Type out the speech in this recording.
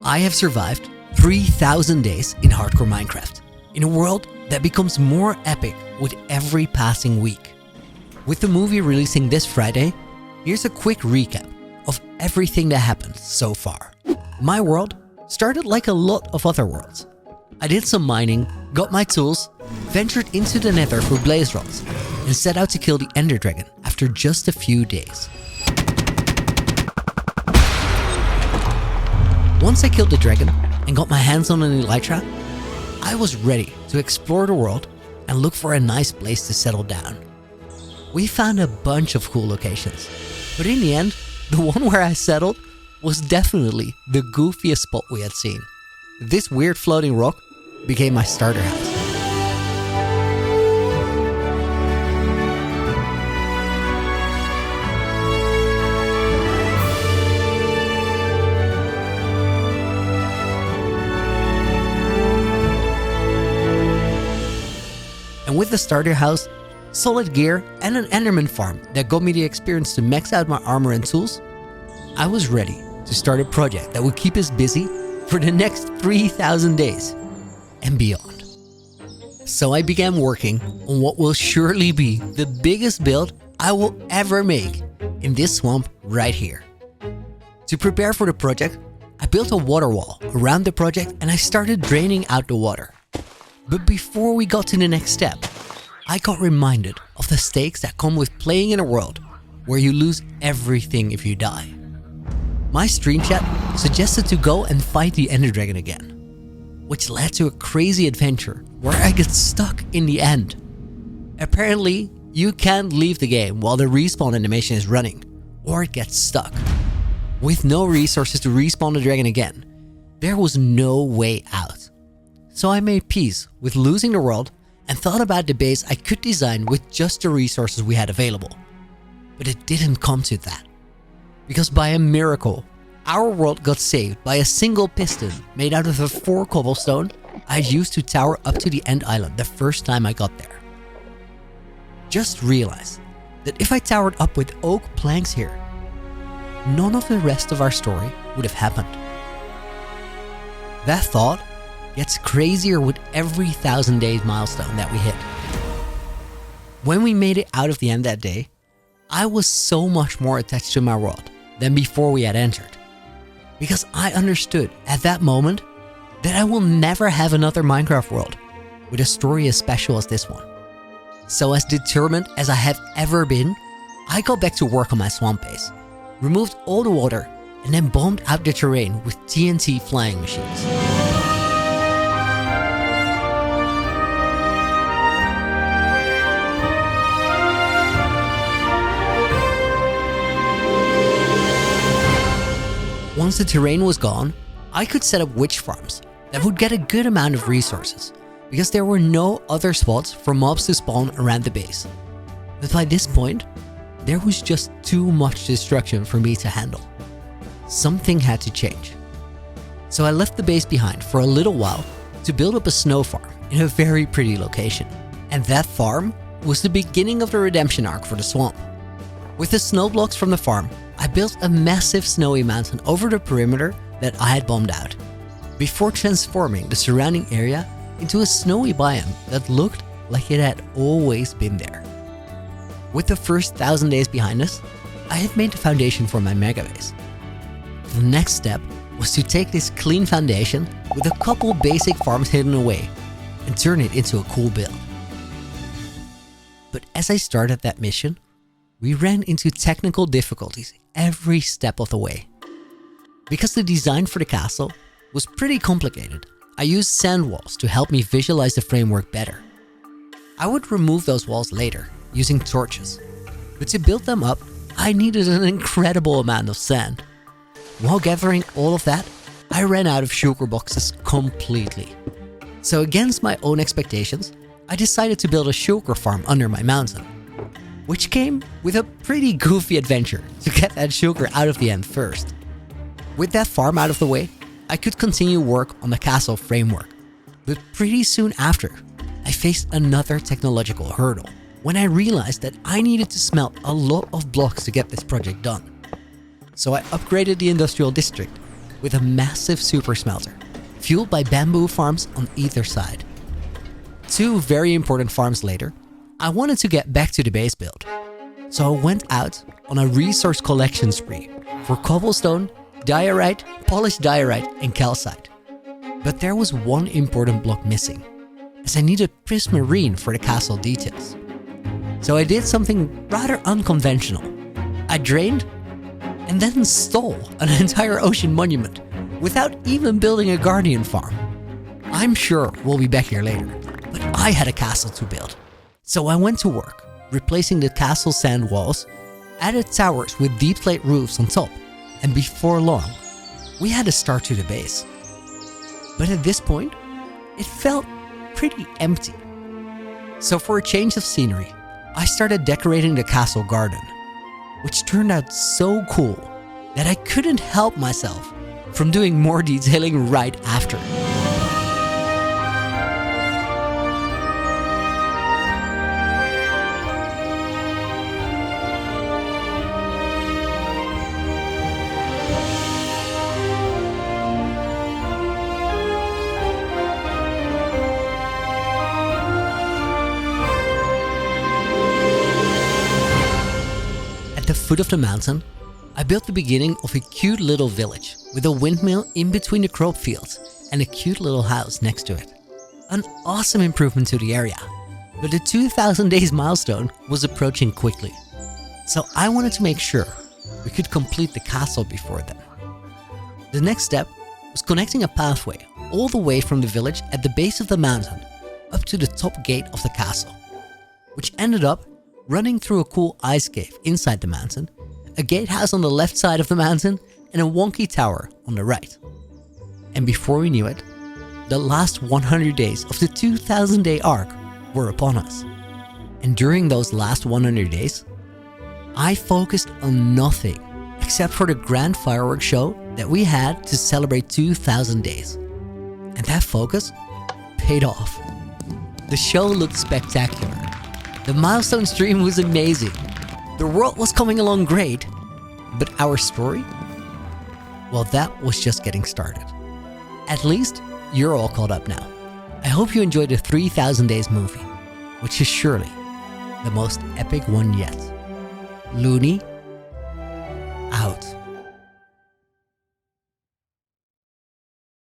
I have survived 3,000 days in hardcore Minecraft, in a world that becomes more epic with every passing week. With the movie releasing this Friday, here's a quick recap of everything that happened so far. My world started like a lot of other worlds. I did some mining, got my tools, ventured into the nether for blaze rods, and set out to kill the ender dragon after just a few days. Once I killed the dragon and got my hands on an elytra, I was ready to explore the world and look for a nice place to settle down. We found a bunch of cool locations, but in the end, the one where I settled was definitely the goofiest spot we had seen. This weird floating rock became my starter house. And with the starter house, solid gear, and an enderman farm that got me the experience to max out my armor and tools, I was ready to start a project that would keep us busy for the next 3,000 days and beyond. So I began working on what will surely be the biggest build I will ever make in this swamp right here. To prepare for the project, I built a water wall around the project and I started draining out the water. But before we got to the next step, I got reminded of the stakes that come with playing in a world where you lose everything if you die. My stream chat suggested to go and fight the ender dragon again, which led to a crazy adventure where I get stuck in the end. Apparently, you can't leave the game while the respawn animation is running, or it gets stuck. With no resources to respawn the dragon again, there was no way out. So I made peace with losing the world and thought about the base I could design with just the resources we had available. But it didn't come to that. Because by a miracle, our world got saved by a single piston made out of the 4 cobblestone I used to tower up to the end island the first time I got there. Just realize that if I towered up with oak planks here, none of the rest of our story would have happened. That thought gets crazier with every 1,000 days milestone that we hit. When we made it out of the end that day, I was so much more attached to my world than before we had entered. Because I understood at that moment that I will never have another Minecraft world with a story as special as this one. So as determined as I have ever been, I got back to work on my swamp base, removed all the water, and then bombed out the terrain with TNT flying machines. Once the terrain was gone, I could set up witch farms that would get a good amount of resources because there were no other spots for mobs to spawn around the base. But by this point, there was just too much destruction for me to handle. Something had to change. So I left the base behind for a little while to build up a snow farm in a very pretty location. And that farm was the beginning of the redemption arc for the swamp. With the snow blocks from the farm, I built a massive snowy mountain over the perimeter that I had bombed out, before transforming the surrounding area into a snowy biome that looked like it had always been there. With the first 1,000 days behind us, I had made the foundation for my mega base. The next step was to take this clean foundation with a couple basic farms hidden away and turn it into a cool build. But as I started that mission, we ran into technical difficulties every step of the way. Because the design for the castle was pretty complicated, I used sand walls to help me visualize the framework better. I would remove those walls later using torches, but to build them up, I needed an incredible amount of sand. While gathering all of that, I ran out of sugar boxes completely. So against my own expectations, I decided to build a sugar farm under my mountain, which came with a pretty goofy adventure to get that sugar out of the end first. With that farm out of the way, I could continue work on the castle framework. But pretty soon after, I faced another technological hurdle when I realized that I needed to smelt a lot of blocks to get this project done. So I upgraded the industrial district with a massive super smelter, fueled by bamboo farms on either side. 2 very important farms later, I wanted to get back to the base build. So I went out on a resource collection spree for cobblestone, diorite, polished diorite and calcite. But there was one important block missing, as I needed prismarine for the castle details. So I did something rather unconventional. I drained and then stole an entire ocean monument without even building a guardian farm. I'm sure we'll be back here later, but I had a castle to build. So I went to work, replacing the castle sand walls, added towers with deep slate roofs on top, and before long, we had a start to the base. But at this point, it felt pretty empty. So for a change of scenery, I started decorating the castle garden, which turned out so cool that I couldn't help myself from doing more detailing right after. At the foot of the mountain, I built the beginning of a cute little village with a windmill in between the crop fields and a cute little house next to it. An awesome improvement to the area, but the 2000 days milestone was approaching quickly. So I wanted to make sure we could complete the castle before then. The next step was connecting a pathway all the way from the village at the base of the mountain up to the top gate of the castle, which ended up running through a cool ice cave inside the mountain, a gatehouse on the left side of the mountain, and a wonky tower on the right. And before we knew it, the last 100 days of the 2000 day arc were upon us. And during those last 100 days, I focused on nothing except for the grand fireworks show that we had to celebrate 2000 days. And that focus paid off. The show looked spectacular. The milestone stream was amazing. The world was coming along great. But our story? Well, that was just getting started. At least, you're all caught up now. I hope you enjoyed the 3000 Days movie, which is surely the most epic one yet. Looney, out.